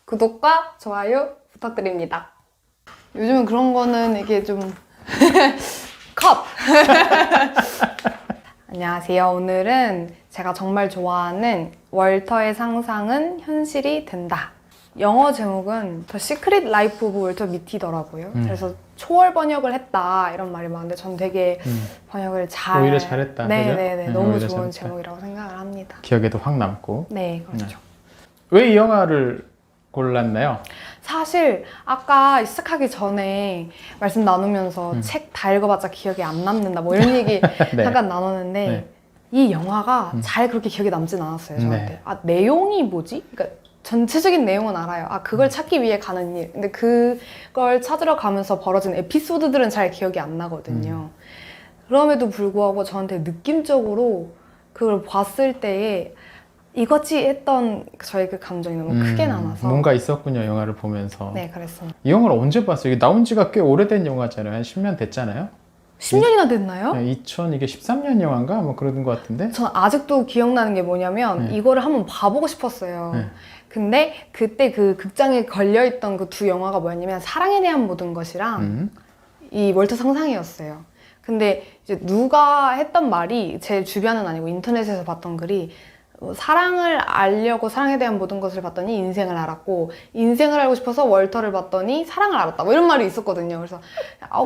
구독과 좋아요 부탁드립니다. 요즘은 그런 거는 이게 좀 컷! 안녕하세요. 오늘은 제가 정말 좋아하는 월터의 상상은 현실이 된다. 영어 제목은 The Secret Life of Walter Mitty더라고요. 그래서 초월 번역을 했다 이런 말이 많은데 전 되게 번역을 오히려 잘했다. 네네네. 너무 오히려 좋은 잘했다. 제목이라고 생각을 합니다. 기억에도 확 남고. 네, 그렇죠. 왜 이 영화를 골랐나요? 사실 아까 시작하기 전에 말씀 나누면서 책 다 읽어봤자 기억이 안 남는다 뭐 이런 얘기 네. 잠깐 나눴는데 네. 이 영화가 잘 그렇게 기억에 남진 않았어요 저한테. 네. 아, 내용이 뭐지? 그러니까 전체적인 내용은 알아요. 아, 그걸 찾기 위해 가는 일. 근데 그걸 찾으러 가면서 벌어진 에피소드들은 잘 기억이 안 나거든요. 그럼에도 불구하고 저한테 느낌적으로 그걸 봤을 때에 이거지 했던 저의 그 감정이 너무 크게 남아서 뭔가 있었군요, 영화를 보면서. 네, 그랬습니다. 이 영화를 언제 봤어요? 이게 나온 지가 꽤 오래된 영화잖아요. 한 10년 됐잖아요. 10년이나 됐나요? 네, 이게 13년 영화인가? 뭐 그러던 것 같은데. 전 아직도 기억나는 게 뭐냐면 이거를 한번 봐보고 싶었어요. 네. 근데 그때 그 극장에 걸려있던 그 두 영화가 뭐였냐면 사랑에 대한 모든 것이랑 이 월터 상상이었어요. 근데 이제 누가 했던 말이 제 주변은 아니고 인터넷에서 봤던 글이 사랑을 알려고 사랑에 대한 모든 것을 봤더니 인생을 알았고 인생을 알고 싶어서 월터를 봤더니 사랑을 알았다 뭐 이런 말이 있었거든요. 그래서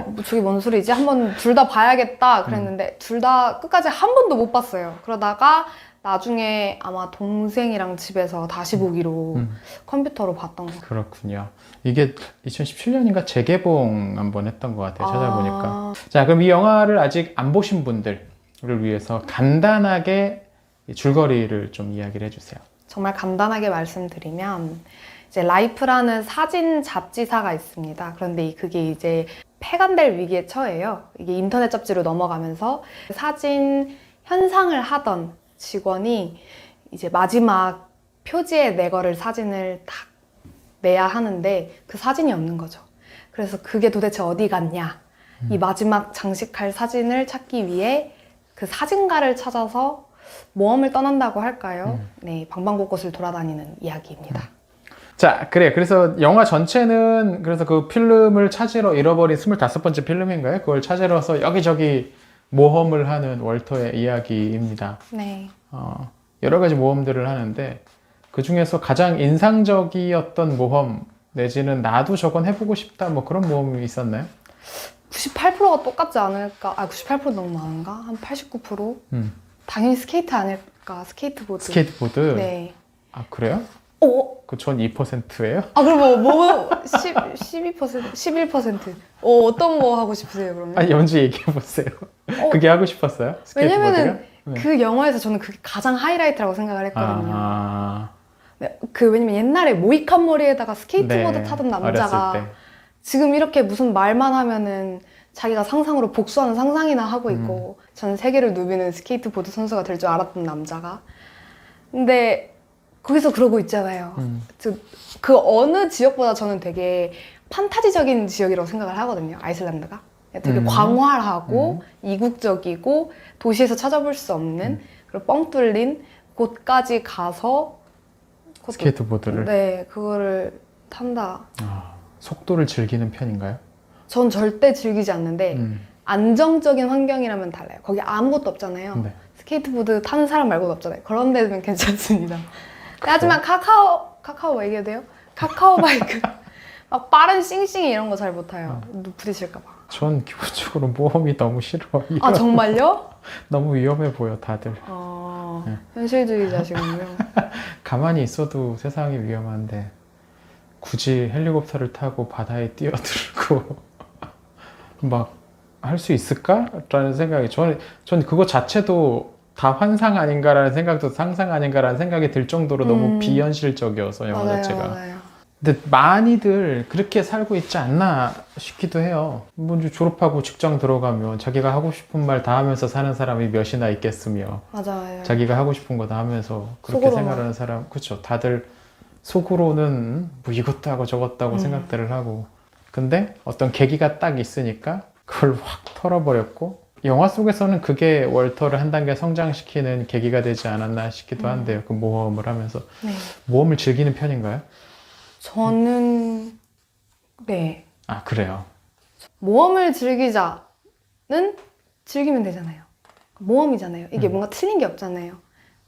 뭐 저게 뭔 소리지? 한번 둘 다 봐야겠다 그랬는데 둘 다 끝까지 한 번도 못 봤어요. 그러다가 나중에 아마 동생이랑 집에서 다시 보기로 컴퓨터로 봤던 거. 그렇군요. 이게 2017년인가 재개봉 한번 했던 것 같아요. 찾아보니까. 아. 자, 그럼 이 영화를 아직 안 보신 분들을 위해서 간단하게 이 줄거리를 좀 이야기를 해주세요. 정말 간단하게 말씀드리면 이제 라이프라는 사진 잡지사가 있습니다. 그런데 그게 이제 폐간될 위기에 처해요. 이게 인터넷 잡지로 넘어가면서 사진 현상을 하던 직원이 이제 마지막 표지에 내거를 사진을 딱 내야 하는데 그 사진이 없는 거죠. 그래서 그게 도대체 어디 갔냐? 이 마지막 장식할 사진을 찾기 위해 그 사진가를 찾아서 모험을 떠난다고 할까요? 네, 방방곳곳을 돌아다니는 이야기입니다. 자, 그래. 그래서 영화 전체는 그래서 그 필름을 찾으러 잃어버린 25번째 필름인가요? 그걸 찾으러서 여기저기 모험을 하는 월터의 이야기입니다. 네. 여러 가지 모험들을 하는데 그 중에서 가장 인상적이었던 모험 내지는 나도 저건 해보고 싶다 뭐 그런 모험이 있었나요? 98%가 똑같지 않을까? 98% 너무 많은가? 한 89%? 당연히 스케이트 아닐까? 스케이트보드. 스케이트보드? 네. 아, 그래요? 전 2%예요? 그럼 뭐 12%, 11%. 어떤 거 하고 싶으세요, 그러면? 아니, 먼저 얘기해보세요. 그게 하고 싶었어요? 스케이트보드가? 왜냐면은 네. 그 영화에서 저는 그게 가장 하이라이트라고 생각을 했거든요. 네. 왜냐면 옛날에 모이칸 머리에다가 스케이트보드 네, 타던 남자가 어렸을 때. 지금 이렇게 무슨 말만 하면은 자기가 상상으로 복수하는 상상이나 하고 있고 전 세계를 누비는 스케이트보드 선수가 될 줄 알았던 남자가 근데 거기서 그러고 있잖아요. 그 어느 지역보다 저는 되게 판타지적인 지역이라고 생각을 하거든요. 아이슬란드가 되게 광활하고 이국적이고 도시에서 찾아볼 수 없는 그리고 뻥 뚫린 곳까지 가서 스케이트보드를? 네, 그거를 탄다. 속도를 즐기는 편인가요? 전 절대 즐기지 않는데 안정적인 환경이라면 달라요. 거기 아무것도 없잖아요. 네. 스케이트보드 타는 사람 말고도 없잖아요. 그런 데는 괜찮습니다. 하지만 카카오 얘기해도 돼요? 카카오 바이크 막 빠른 싱싱이 이런 거 잘 못 타요. 부딪힐까 봐. 전 기본적으로 모험이 너무 싫어요. 정말요? 너무 위험해 보여 다들. 네. 현실주의자시군요. 가만히 있어도 세상이 위험한데 굳이 헬리콥터를 타고 바다에 뛰어들고 막 할 수 있을까? 라는 생각이 전 그거 자체도 다 환상 아닌가라는 생각도 상상 아닌가라는 생각이 들 정도로 너무 비현실적이어서 영화 자체가. 맞아요. 근데 많이들 그렇게 살고 있지 않나 싶기도 해요. 먼저 졸업하고 직장 들어가면 자기가 하고 싶은 말 다 하면서 사는 사람이 몇이나 있겠으며 맞아요. 자기가 하고 싶은 거 다 하면서 그렇게 속으로만. 생활하는 사람, 그렇죠. 다들 속으로는 뭐 이것도 하고 저것도 하고 생각들을 하고 근데 어떤 계기가 딱 있으니까 그걸 확 털어버렸고 영화 속에서는 그게 월터를 한 단계 성장시키는 계기가 되지 않았나 싶기도 한데요. 그 모험을 하면서. 네. 모험을 즐기는 편인가요? 저는 네. 아, 그래요. 모험을 즐기자는 즐기면 되잖아요. 모험이잖아요. 이게 뭔가 틀린 게 없잖아요.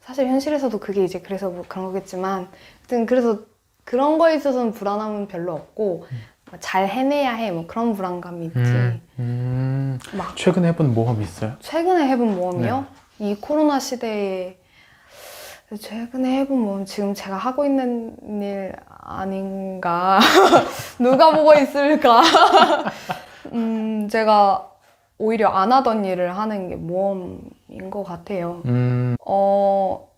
사실 현실에서도 그게 이제 그래서 뭐 그런 거겠지만, 하여튼 그래서 그런 거에 있어서는 불안함은 별로 없고, 잘 해내야 해, 뭐 그런 불안감이 있지. 막 최근에 해본 모험 있어요? 최근에 해본 모험이요? 이 코로나 시대에 최근에 해본 모험, 지금 제가 하고 있는 일 아닌가? 누가 보고 있을까? 제가 오히려 안 하던 일을 하는 게 모험인 것 같아요.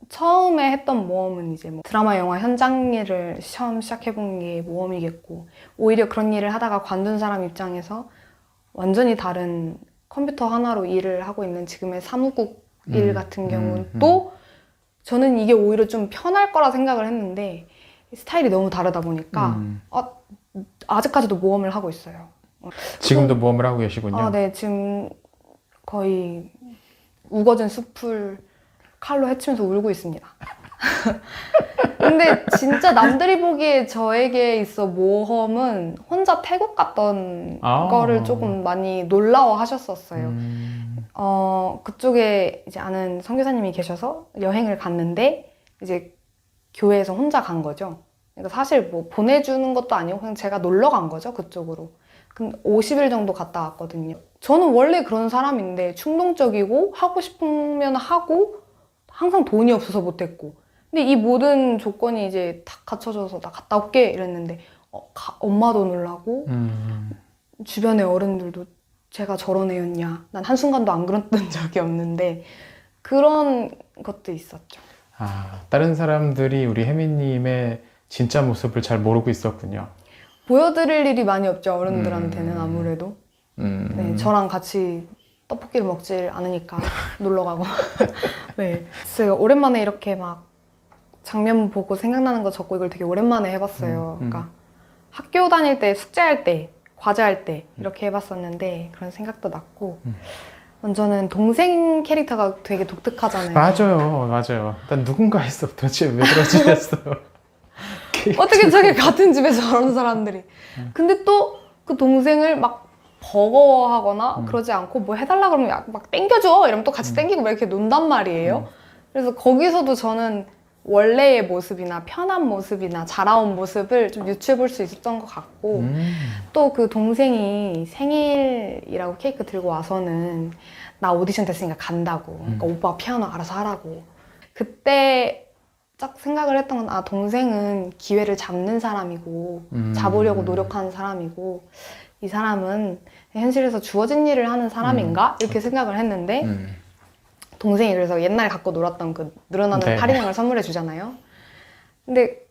처음에 했던 모험은 이제 뭐 드라마, 영화 현장 일을 처음 시작해본 게 모험이겠고, 오히려 그런 일을 하다가 관둔 사람 입장에서 완전히 다른 컴퓨터 하나로 일을 하고 있는 지금의 사무국 일 같은 경우는 또 저는 이게 오히려 좀 편할 거라 생각을 했는데 스타일이 너무 다르다 보니까 아직까지도 모험을 하고 있어요. 지금도 모험을 하고 계시군요. 아, 네, 지금 거의 우거진 숲을 칼로 헤치면서 울고 있습니다. 근데 진짜 남들이 보기에 저에게 있어 모험은 혼자 태국 갔던 거를 조금 많이 놀라워 하셨었어요. 그쪽에 이제 아는 선교사님이 계셔서 여행을 갔는데 이제 교회에서 혼자 간 거죠. 그러니까 사실 뭐 보내주는 것도 아니고 그냥 제가 놀러 간 거죠, 그쪽으로. 근데 50일 정도 갔다 왔거든요. 저는 원래 그런 사람인데 충동적이고 하고 싶으면 하고 항상 돈이 없어서 못했고. 근데 이 모든 조건이 이제 다 갖춰져서 나 갔다 올게 이랬는데 엄마도 놀라고 주변의 어른들도 제가 저런 애였냐. 난 한순간도 안 그랬던 적이 없는데 그런 것도 있었죠. 아, 다른 사람들이 우리 혜미님의 진짜 모습을 잘 모르고 있었군요. 보여드릴 일이 많이 없죠, 어른들한테는 아무래도. 네, 저랑 같이 떡볶이를 먹질 않으니까 놀러 가고. 네, 제가 오랜만에 이렇게 막 장면 보고 생각나는 거 적고 이걸 되게 오랜만에 해봤어요. 그러니까 학교 다닐 때, 숙제할 때, 과제할 때 이렇게 해봤었는데 그런 생각도 났고 저는 동생 캐릭터가 되게 독특하잖아요. 맞아요. 난 누군가 했어. 도대체 왜 그러지 했어. 어떻게 저게 같은 집에 저런 사람들이. 근데 또 그 동생을 막 버거워하거나 그러지 않고 뭐 해달라 그러면 막 땡겨줘 이러면 또 같이 땡기고 막 이렇게 논단 말이에요. 그래서 거기서도 저는 원래의 모습이나 편한 모습이나 자라온 모습을 좀 유추해 볼 수 있었던 것 같고 또 그 동생이 생일이라고 케이크 들고 와서는 나 오디션 됐으니까 간다고. 그러니까 오빠가 피아노 알아서 하라고. 그때 딱 생각을 했던 건 동생은 기회를 잡는 사람이고 잡으려고 노력하는 사람이고 이 사람은 현실에서 주어진 일을 하는 사람인가? 이렇게 생각을 했는데 동생이 그래서 옛날에 갖고 놀았던 그 늘어나는 파리냥을 선물해 주잖아요. 근데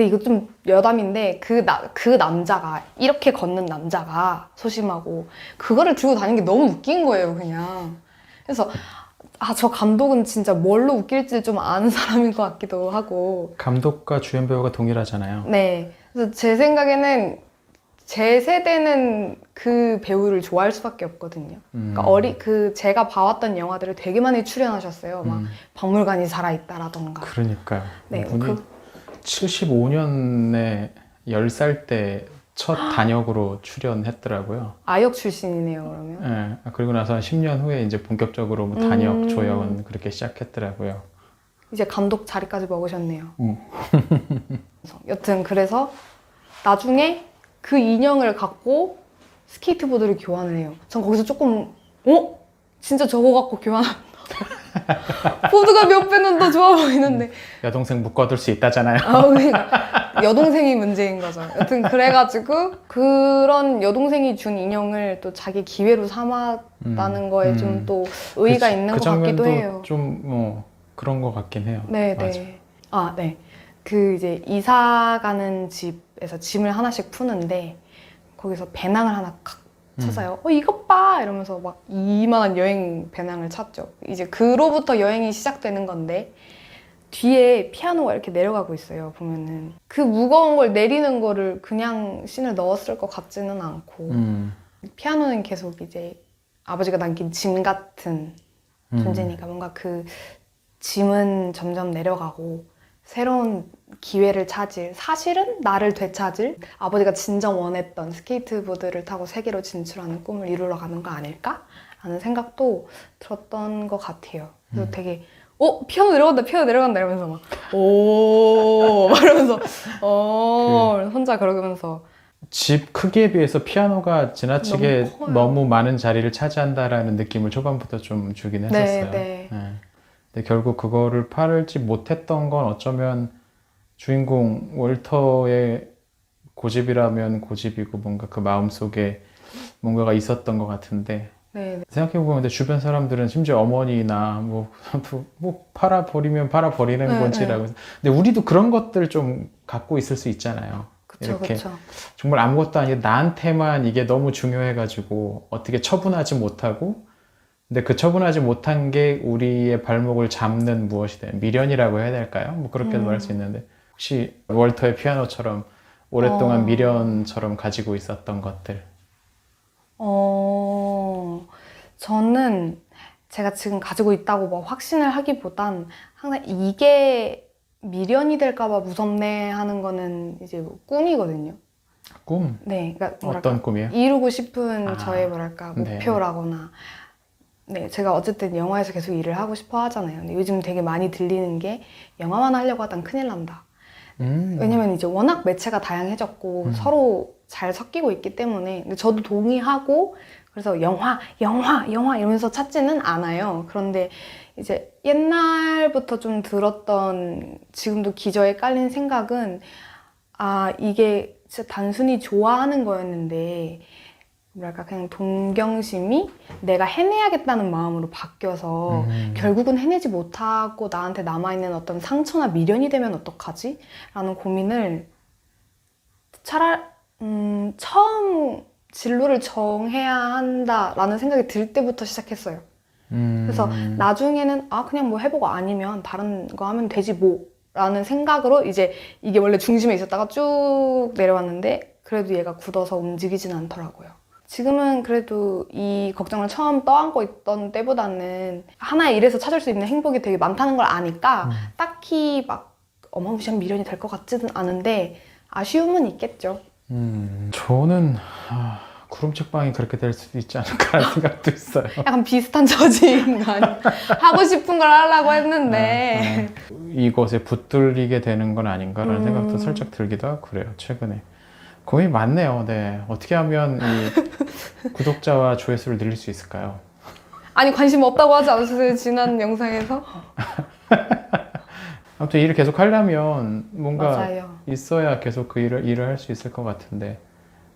이거 좀 여담인데 그 남자가 이렇게 걷는 남자가 소심하고 그거를 들고 다니는 게 너무 웃긴 거예요, 그냥. 그래서 저 감독은 진짜 뭘로 웃길지 좀 아는 사람인 것 같기도 하고. 감독과 주연 배우가 동일하잖아요. 네. 그래서 제 생각에는 제 세대는 그 배우를 좋아할 수밖에 없거든요. 그러니까 제가 봐왔던 영화들을 되게 많이 출연하셨어요. 막 박물관이 살아있다라던가. 그러니까요. 네, 분이 75년에 10살 때 첫 단역으로 출연했더라고요. 아역 출신이네요, 그러면. 네, 그리고 나서 10년 후에 이제 본격적으로 뭐 단역, 조연 그렇게 시작했더라고요. 이제 감독 자리까지 먹으셨네요. 여튼 그래서 나중에 그 인형을 갖고 스케이트보드를 교환을 해요. 전 거기서 조금 진짜 저거 갖고 교환한다. 보드가 몇 배는 더 좋아 보이는데. 여동생 묶어둘 수 있다잖아요. 그러니까 여동생이 문제인 거죠. 여튼 그래가지고 그런 여동생이 준 인형을 또 자기 기회로 삼았다는 거에 좀 또 의의가 있는 것 같기도 해요. 좀 뭐 그런 것 같긴 해요. 네. 네. 그 이제 이사 가는 집에서 짐을 하나씩 푸는데 거기서 배낭을 하나 찾아요. 이것 봐! 이러면서 막 이만한 여행 배낭을 찾죠. 이제 그로부터 여행이 시작되는 건데 뒤에 피아노가 이렇게 내려가고 있어요, 보면은. 그 무거운 걸 내리는 거를 그냥 씬을 넣었을 것 같지는 않고 피아노는 계속 이제 아버지가 남긴 짐 같은 존재니까 뭔가 그 짐은 점점 내려가고 새로운 기회를 찾을, 사실은 나를 되찾을, 아버지가 진정 원했던 스케이트보드를 타고 세계로 진출하는 꿈을 이루러 가는 거 아닐까? 라는 생각도 들었던 것 같아요. 그래서 되게 피아노 내려간다 이러면서 막 이러면서 혼자 그러면서 집 크기에 비해서 피아노가 지나치게 너무 커요. 너무 많은 자리를 차지한다라는 느낌을 초반부터 좀 주긴 했었어요. 네. 근데 결국 그거를 팔지 못했던 건 어쩌면 주인공 월터의 고집이라면 고집이고 뭔가 그 마음속에 뭔가가 있었던 것 같은데 네. 생각해보면 근데 주변 사람들은 심지어 어머니나 뭐 팔아버리면 팔아버리는 네, 거지라고 근데 우리도 그런 것들 좀 갖고 있을 수 있잖아요. 그쵸. 정말 아무것도 아니고 나한테만 이게 너무 중요해가지고 어떻게 처분하지 못하고 근데 그 처분하지 못한 게 우리의 발목을 잡는 무엇이든 미련이라고 해야 될까요? 뭐 그렇게도 말할 수 있는데 혹시 월터의 피아노처럼 오랫동안 미련처럼 가지고 있었던 것들 저는 제가 지금 가지고 있다고 뭐 확신을 하기보단 항상 이게 미련이 될까봐 무섭네 하는 거는 이제 뭐 꿈이거든요. 꿈? 네, 그러니까 어떤 꿈이에요? 이루고 싶은 저의 목표라거나. 네, 제가 어쨌든 영화에서 계속 일을 하고 싶어 하잖아요. 근데 요즘 되게 많이 들리는 게 영화만 하려고 하다 큰일 난다. 왜냐면 이제 워낙 매체가 다양해졌고 서로 잘 섞이고 있기 때문에 근데 저도 동의하고 그래서 영화 이러면서 찾지는 않아요. 그런데 이제 옛날부터 좀 들었던 지금도 기저에 깔린 생각은 이게 진짜 단순히 좋아하는 거였는데 뭐랄까 그냥 동경심이 내가 해내야겠다는 마음으로 바뀌어서 결국은 해내지 못하고 나한테 남아있는 어떤 상처나 미련이 되면 어떡하지? 라는 고민을 차라리 처음 진로를 정해야 한다라는 생각이 들 때부터 시작했어요. 그래서 나중에는 그냥 뭐 해보고 아니면 다른 거 하면 되지 뭐 라는 생각으로 이제 이게 원래 중심에 있었다가 쭉 내려왔는데 그래도 얘가 굳어서 움직이진 않더라고요. 지금은 그래도 이 걱정을 처음 떠안고 있던 때보다는 하나의 일에서 찾을 수 있는 행복이 되게 많다는 걸 아니까 딱히 막 어마무시한 미련이 될 것 같지는 않은데 아쉬움은 있겠죠. 저는 구름책방이 그렇게 될 수도 있지 않을까라는 생각도 있어요. 약간 비슷한 처지인 거 아니야? 하고 싶은 걸 하려고 했는데 이것에 붙들리게 되는 건 아닌가라는 생각도 살짝 들기도 하고 그래요. 최근에 고민이 많네요. 네, 어떻게 하면 이 구독자와 조회수를 늘릴 수 있을까요? 아니 관심 없다고 하지 않으셨어요? 지난 영상에서? 아무튼 일을 계속 하려면 뭔가 맞아요. 있어야 계속 그 일을 할 수 있을 것 같은데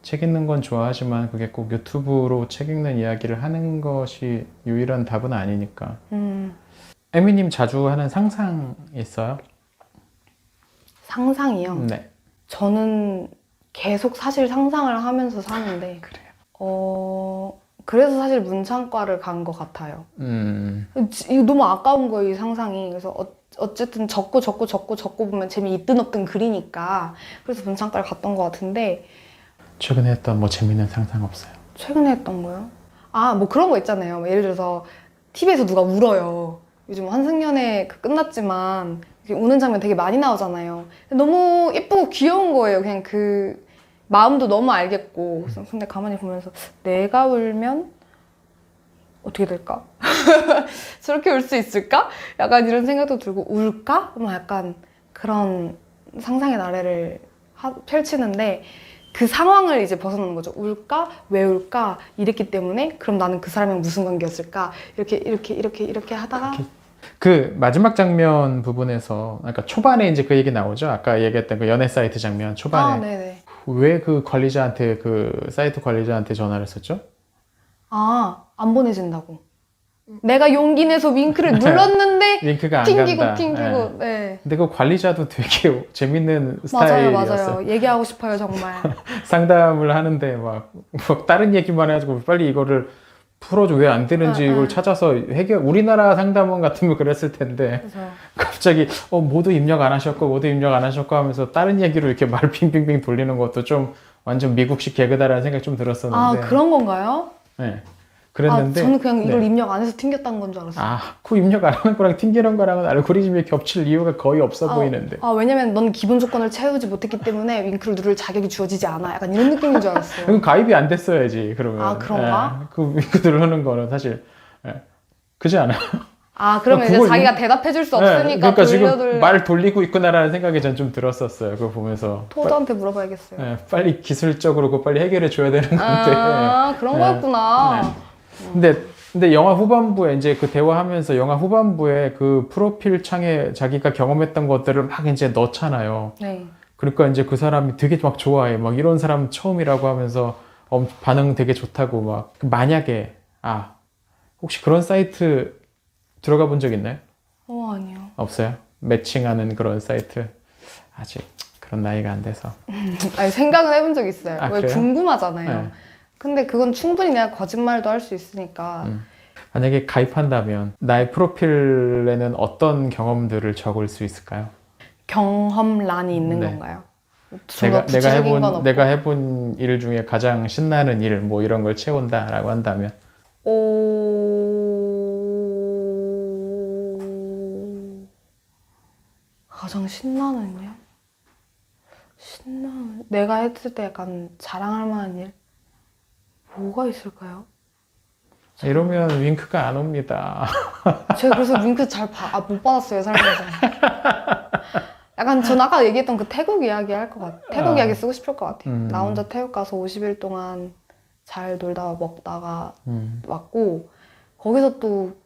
책 읽는 건 좋아하지만 그게 꼭 유튜브로 책 읽는 이야기를 하는 것이 유일한 답은 아니니까. 에미님 자주 하는 상상 있어요? 상상이요? 네. 저는 계속 사실 상상을 하면서 사는데 그래요. 그래서 사실 문창과를 간 것 같아요. 이거 너무 아까운 거예요, 이 상상이. 그래서 어쨌든 적고 보면 재미있든 없든 그리니까 그래서 문창과를 갔던 것 같은데 최근에 했던 뭐 재밌는 상상 없어요? 최근에 했던 거요? 뭐 그런 거 있잖아요. 예를 들어서 TV에서 누가 울어요. 요즘 환승연애 끝났지만 이렇게 우는 장면 되게 많이 나오잖아요. 너무 예쁘고 귀여운 거예요. 그냥 그 마음도 너무 알겠고. 그래서 근데 가만히 보면서 내가 울면 어떻게 될까? 저렇게 울 수 있을까? 약간 이런 생각도 들고 울까? 뭐 약간 그런 상상의 나래를 펼치는데 그 상황을 이제 벗어나는 거죠. 울까? 왜 울까? 이랬기 때문에 그럼 나는 그 사람이랑 무슨 관계였을까? 이렇게 하다가 그 마지막 장면 부분에서 그러니까 초반에 이제 그 얘기 나오죠. 아까 얘기했던 그 연애 사이트 장면 초반에 네네. 왜 그 관리자한테 그 사이트 관리자한테 전화를 했었죠? 안 보내준다고. 내가 용기 내서 윙크를 눌렀는데 링크가 안 튕기고 간다. 네. 근데 그 관리자도 되게 재밌는 스타일이었어요. 맞아요. 얘기하고 싶어요, 정말. 상담을 하는데 막 다른 얘기만 해가지고 빨리 이거를 풀어줘 왜 안 되는지 이걸 찾아서 우리나라 상담원 같으면 그랬을 텐데 그래서 갑자기 모두 입력 안 하셨고 하면서 다른 얘기로 이렇게 말 빙빙빙 돌리는 것도 좀 완전 미국식 개그다라는 생각이 좀 들었었는데 그런 건가요? 네. 그랬는데 저는 그냥 이걸 네. 입력 안 해서 튕겼다는 건 줄 알았어요. 그 입력 안 하는 거랑 튕기는 거랑은 알고리즘이 겹칠 이유가 거의 없어 보이는데. 왜냐면 넌 기본 조건을 채우지 못했기 때문에 윙크를 누를 자격이 주어지지 않아. 약간 이런 느낌인 줄 알았어요. 그럼 가입이 안 됐어야지, 그러면. 그런가? 그 윙크 누르는 거는 사실, 그지 않아요? 그러면 이제 그걸 자기가 대답해줄 수 없으니까 그러니까 지금 돌려돌려. 말을 돌리고 있구나라는 생각이 전 좀 들었었어요. 그거 보면서. 토드한테 물어봐야겠어요. 빨리 기술적으로 그거 빨리 해결해 줘야 되는 건데. 그런 거였구나. 근데 영화 후반부에 이제 그 대화하면서 영화 후반부에 그 프로필 창에 자기가 경험했던 것들을 막 이제 넣잖아요. 네. 그러니까 이제 그 사람이 되게 막 좋아해. 막 이런 사람 처음이라고 하면서 반응 되게 좋다고 막. 만약에, 혹시 그런 사이트 들어가 본 적 있나요? 아니요. 없어요? 매칭하는 그런 사이트? 아직 그런 나이가 안 돼서. 생각은 해본 적 있어요. 왜 그래요? 궁금하잖아요. 네. 근데 그건 충분히 내가 거짓말도 할 수 있으니까. 만약에 가입한다면 나의 프로필에는 어떤 경험들을 적을 수 있을까요? 경험란이 있는 네. 건가요? 내가 내가 해본 일 중에 가장 신나는 일, 뭐 이런 걸 채운다라고 한다면? 가장 신나는 일? 내가 했을 때 약간 자랑할 만한 일? 뭐가 있을까요? 이러면 윙크가 안 옵니다. 제가 그래서 윙크 못 받았어요, 살면서. 약간 전 아까 얘기했던 그 태국 이야기 할 것 같아요. 태국 이야기 쓰고 싶을 것 같아요. 나 혼자 태국 가서 50일 동안 잘 놀다 먹다가 왔고, 거기서 또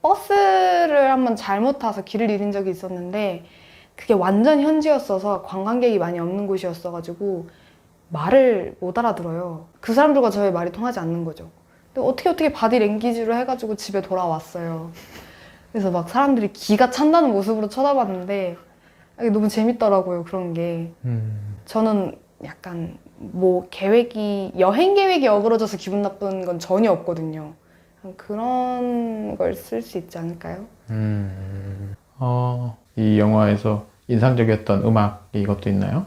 버스를 한번 잘못 타서 길을 잃은 적이 있었는데, 그게 완전 현지였어서 관광객이 많이 없는 곳이었어가지고 말을 못 알아들어요. 그 사람들과 저의 말이 통하지 않는 거죠. 근데 어떻게 바디 랭귀지로 해가지고 집에 돌아왔어요. 그래서 막 사람들이 기가 찬다는 모습으로 쳐다봤는데 이게 너무 재밌더라고요, 그런 게. 저는 약간 여행 계획이 어그러져서 기분 나쁜 건 전혀 없거든요. 그런 걸 쓸 수 있지 않을까요? 이 영화에서 인상적이었던 음악 이것도 있나요?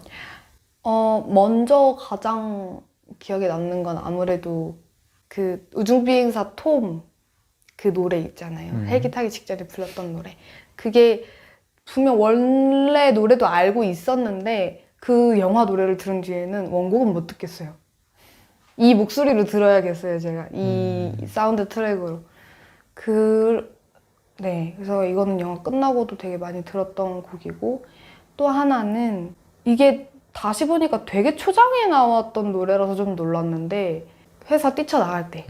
먼저 가장 기억에 남는 건 아무래도 그 우주비행사 톰 그 노래 있잖아요. 헬기 타기 직전에 불렀던 노래. 그게 분명 원래 노래도 알고 있었는데 그 영화 노래를 들은 뒤에는 원곡은 못 듣겠어요. 이 목소리로 들어야겠어요, 제가. 이 사운드 트랙으로. 그래서 이거는 영화 끝나고도 되게 많이 들었던 곡이고, 또 하나는 이게 다시 보니까 되게 초장에 나왔던 노래라서 좀 놀랐는데, 회사 뛰쳐나갈 때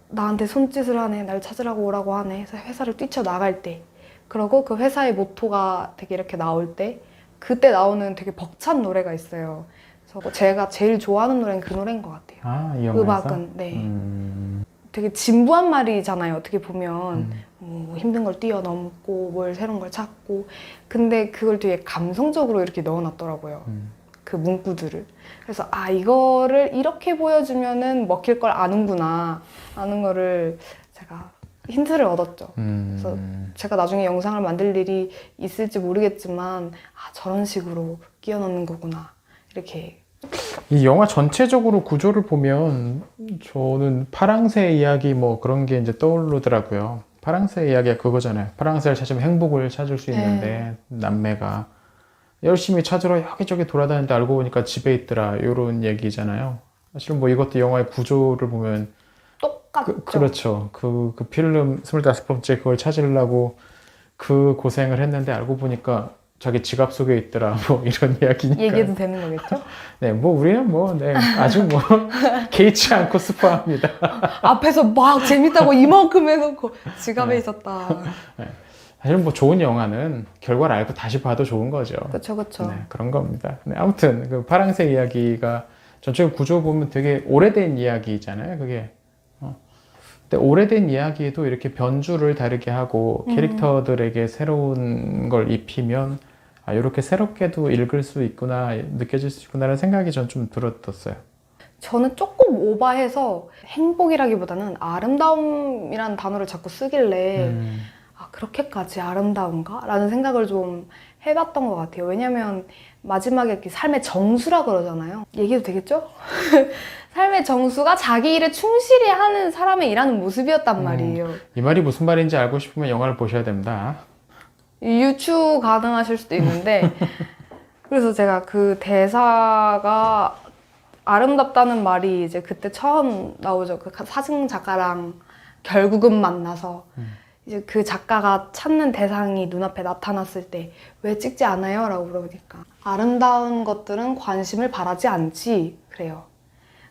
나한테 손짓을 하네, 날 찾으라고 오라고 하네 해서 회사를 뛰쳐나갈 때, 그리고 그 회사의 모토가 되게 이렇게 나올 때, 그때 나오는 되게 벅찬 노래가 있어요. 그래서 제가 제일 좋아하는 노래는 그 노래인 것 같아요. 이 영화에서? 음악은. 네. 되게 진부한 말이잖아요, 어떻게 보면. 힘든 걸 뛰어넘고 뭘 새로운 걸 찾고, 근데 그걸 되게 감성적으로 이렇게 넣어놨더라고요. 그 문구들을. 그래서 이거를 이렇게 보여주면은 먹힐 걸 아는구나 아는 거를 제가 힌트를 얻었죠. 그래서 제가 나중에 영상을 만들 일이 있을지 모르겠지만 저런 식으로 끼워 넣는 거구나, 이렇게. 이 영화 전체적으로 구조를 보면 저는 파랑새 이야기 뭐 그런 게 이제 떠오르더라고요. 파랑새 이야기가 그거잖아요. 파랑새를 찾으면 행복을 찾을 수 있는데 남매가 열심히 찾으러 여기저기 돌아다니는데 알고 보니까 집에 있더라, 이런 얘기잖아요. 사실은 뭐 이것도 영화의 구조를 보면 똑같죠. 그렇죠. 그 필름 25번째 그걸 찾으려고 그 고생을 했는데 알고 보니까 자기 지갑 속에 있더라, 뭐 이런 이야기니까. 얘기해도 되는 거겠죠? 네, 뭐 우리는 아주 개의치 않고 스포합니다. 앞에서 막 재밌다고 이만큼 해놓고 지갑에 있었다. 네. 사실 뭐 좋은 영화는 결과를 알고 다시 봐도 좋은 거죠. 그렇죠. 네, 그런 겁니다. 네, 아무튼 그 파랑새 이야기가 전체 구조 보면 되게 오래된 이야기잖아요, 그게. 근데 오래된 이야기에도 이렇게 변주를 다르게 하고 캐릭터들에게 새로운 걸 입히면 이렇게 새롭게도 읽을 수 있구나, 느껴질 수 있구나라는 생각이 전 좀 들었었어요. 저는 조금 오버해서 행복이라기보다는 아름다움이라는 단어를 자꾸 쓰길래 그렇게까지 아름다운가? 라는 생각을 좀 해봤던 것 같아요. 왜냐면 마지막에 이렇게 삶의 정수라 그러잖아요. 얘기해도 되겠죠? 삶의 정수가 자기 일에 충실히 하는 사람의 일하는 모습이었단 말이에요. 이 말이 무슨 말인지 알고 싶으면 영화를 보셔야 됩니다. 유추 가능하실 수도 있는데 그래서 제가 그 대사가 아름답다는 말이 이제 그때 처음 나오죠. 그 사진 작가랑 결국은 만나서 이제 그 작가가 찾는 대상이 눈앞에 나타났을 때 왜 찍지 않아요? 라고 물어보니까 아름다운 것들은 관심을 바라지 않지 그래요.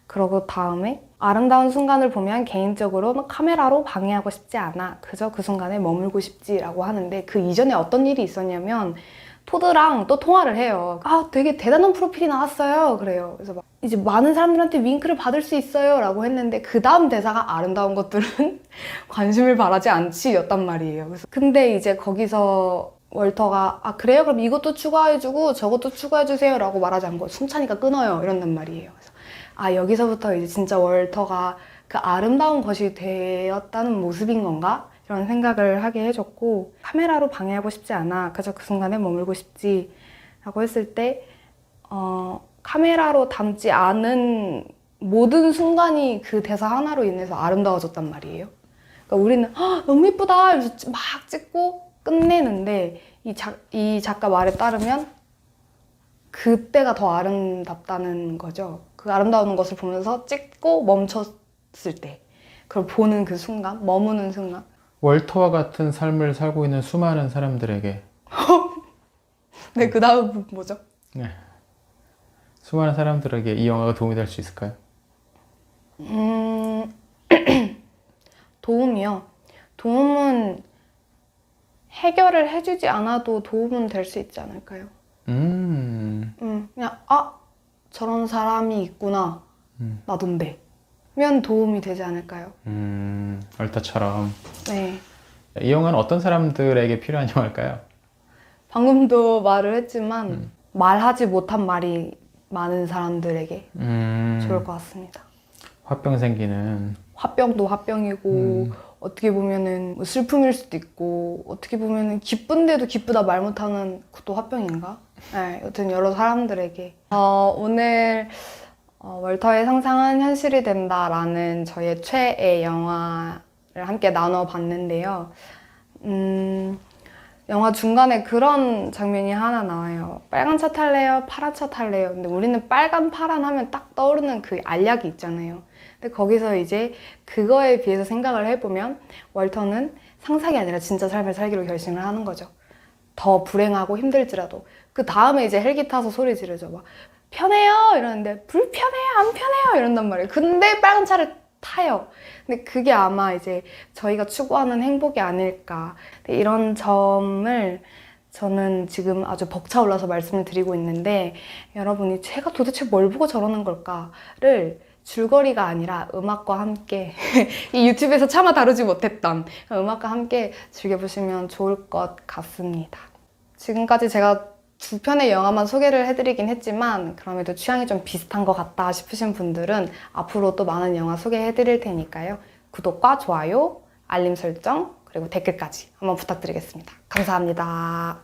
그러고 다음에 아름다운 순간을 보면 개인적으로 카메라로 방해하고 싶지 않아. 그저 그 순간에 머물고 싶지라고 하는데 그 이전에 어떤 일이 있었냐면 토드랑 또 통화를 해요. 아, 되게 대단한 프로필이 나왔어요. 그래요. 그래서 막 이제 많은 사람들한테 윙크를 받을 수 있어요. 라고 했는데 그 다음 대사가 아름다운 것들은 관심을 바라지 않지 였단 말이에요. 그래서 근데 이제 거기서 월터가 아, 그래요? 그럼 이것도 추가해주고 저것도 추가해주세요. 라고 말하지 않고 숨차니까 끊어요. 이런단 말이에요. 그래서 아, 여기서부터 이제 진짜 월터가 그 아름다운 것이 되었다는 모습인 건가? 이런 생각을 하게 해줬고 카메라로 방해하고 싶지 않아. 그저 그 순간에 머물고 싶지. 라고 했을 때 카메라로 담지 않은 모든 순간이 그 대사 하나로 인해서 아름다워졌단 말이에요. 그러니까 우리는 너무 예쁘다 이러면서 막 찍고 끝내는데 이 작가 말에 따르면 그때가 더 아름답다는 거죠. 그 아름다운 것을 보면서 찍고 멈췄을 때 그걸 보는 그 순간, 머무는 순간. 월터와 같은 삶을 살고 있는 수많은 사람들에게 네, 그 다음 뭐죠? 네. 수많은 사람들에게 이 영화가 도움이 될 수 있을까요? 도움이요. 도움은 해결을 해주지 않아도 도움은 될 수 있지 않을까요? 그냥 저런 사람이 있구나. 나돈데. 면 도움이 되지 않을까요? 얼타처럼. 네. 이 영화는 어떤 사람들에게 필요한 영화일까요? 방금도 말을 했지만 말하지 못한 말이 많은 사람들에게 좋을 것 같습니다. 화병 생기는. 화병도 화병이고 어떻게 보면은 뭐 슬픔일 수도 있고 어떻게 보면은 기쁜데도 기쁘다 말 못하는 그것도 화병인가? 네, 여튼 여러 사람들에게 오늘 월터의 상상은 현실이 된다라는 저의 최애 영화를 함께 나눠봤는데요. 영화 중간에 그런 장면이 하나 나와요. 빨간 차 탈래요? 파란 차 탈래요? 근데 우리는 빨간, 파란 하면 딱 떠오르는 그 알약이 있잖아요. 근데 거기서 이제 그거에 비해서 생각을 해보면 월터는 상상이 아니라 진짜 삶을 살기로 결심을 하는 거죠. 더 불행하고 힘들지라도. 그 다음에 이제 헬기 타서 소리 지르죠. 막 편해요 이러는데 불편해요 안 편해요 이런단 말이에요. 근데 빨간 차를 타요. 근데 그게 아마 이제 저희가 추구하는 행복이 아닐까. 이런 점을 저는 지금 아주 벅차올라서 말씀을 드리고 있는데 여러분이 제가 도대체 뭘 보고 저러는 걸까를 줄거리가 아니라 음악과 함께 이 유튜브에서 차마 다루지 못했던 음악과 함께 즐겨보시면 좋을 것 같습니다. 지금까지 제가 두 편의 영화만 소개를 해드리긴 했지만 그럼에도 취향이 좀 비슷한 것 같다 싶으신 분들은 앞으로 또 많은 영화 소개해드릴 테니까요. 구독과 좋아요, 알림 설정, 그리고 댓글까지 한번 부탁드리겠습니다. 감사합니다.